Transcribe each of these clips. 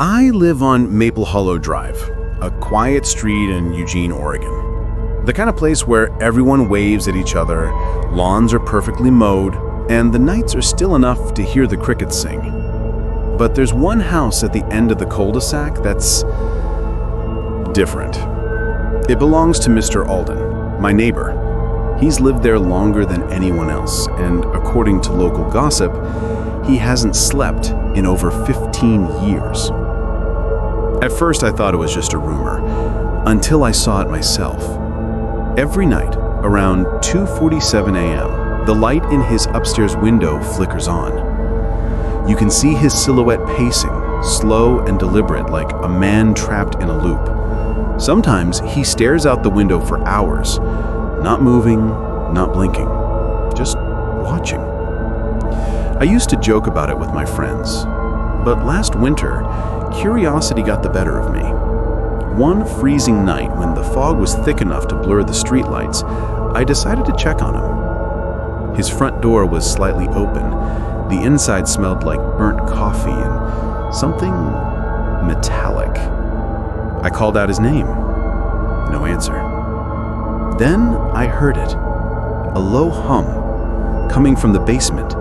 I live on Maplewood Drive, a quiet street in Eugene, Oregon. The kind of place where everyone waves at each other, lawns are perfectly mowed, and the nights are still enough to hear the crickets sing. But there's one house at the end of the cul-de-sac that's different. It belongs to Mr. Alden, my neighbor. He's lived there longer than anyone else, and according to local gossip, he hasn't slept in over 15 years. At first, I thought it was just a rumor, until I saw it myself. Every night, around 2:47 a.m., the light in his upstairs window flickers on. You can see his silhouette pacing, slow and deliberate, like a man trapped in a loop. Sometimes he stares out the window for hours, not moving, not blinking, just watching. I used to joke about it with my friends, but last winter, curiosity got the better of me. One freezing night, when the fog was thick enough to blur the streetlights, I decided to check on him. His front door was slightly open. The inside smelled like burnt coffee and something metallic. I called out his name. No answer. Then I heard it. A low hum coming from the basement,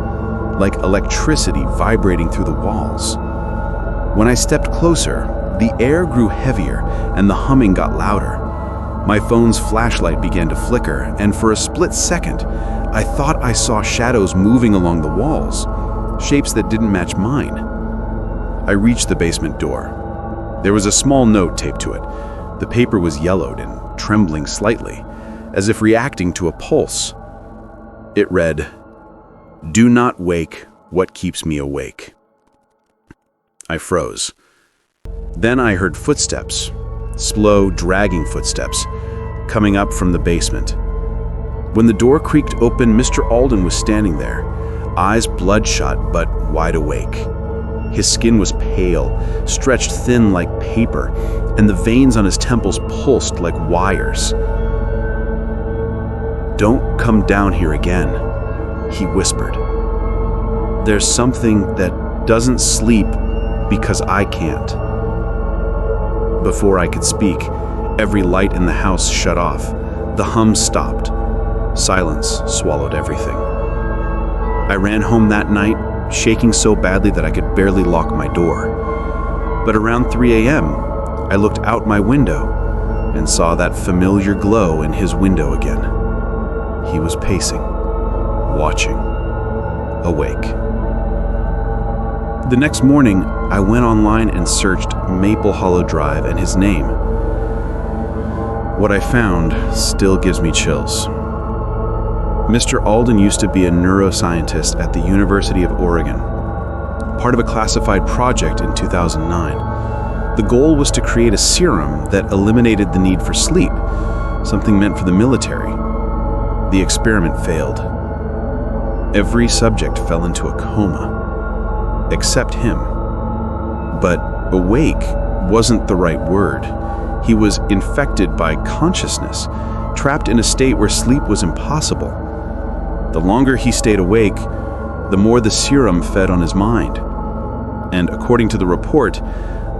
like electricity vibrating through the walls. When I stepped closer, the air grew heavier and the humming got louder. My phone's flashlight began to flicker, and for a split second, I thought I saw shadows moving along the walls, shapes that didn't match mine. I reached the basement door. There was a small note taped to it. The paper was yellowed and trembling slightly, as if reacting to a pulse. It read, "Do not wake what keeps me awake." I froze. Then I heard footsteps, slow, dragging footsteps, coming up from the basement. When the door creaked open, Mr. Alden was standing there, eyes bloodshot but wide awake. His skin was pale, stretched thin like paper, and the veins on his temples pulsed like wires. "Don't come down here again," he whispered. "There's something that doesn't sleep because I can't." Before I could speak, every light in the house shut off. The hum stopped. Silence swallowed everything. I ran home that night, shaking so badly that I could barely lock my door. But around 3 a.m., I looked out my window and saw that familiar glow in his window again. He was pacing, watching, awake. The next morning, I went online and searched Maplewood Drive and his name. What I found still gives me chills. Mr. Alden used to be a neuroscientist at the University of Oregon, part of a classified project in 2009. The goal was to create a serum that eliminated the need for sleep, something meant for the military. The experiment failed. Every subject fell into a coma, except him. But awake wasn't the right word. He was infected by consciousness, trapped in a state where sleep was impossible. The longer he stayed awake, the more the serum fed on his mind. And according to the report,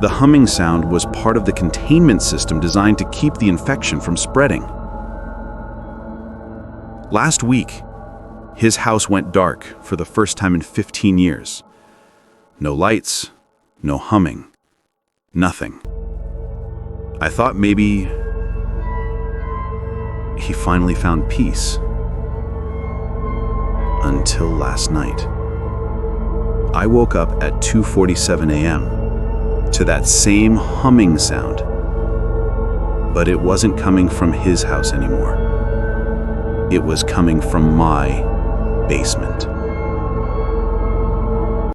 the humming sound was part of the containment system designed to keep the infection from spreading. Last week, his house went dark for the first time in 15 years. No lights, no humming, nothing. I thought maybe he finally found peace. Until last night. I woke up at 2:47 a.m. to that same humming sound, but it wasn't coming from his house anymore. It was coming from my basement.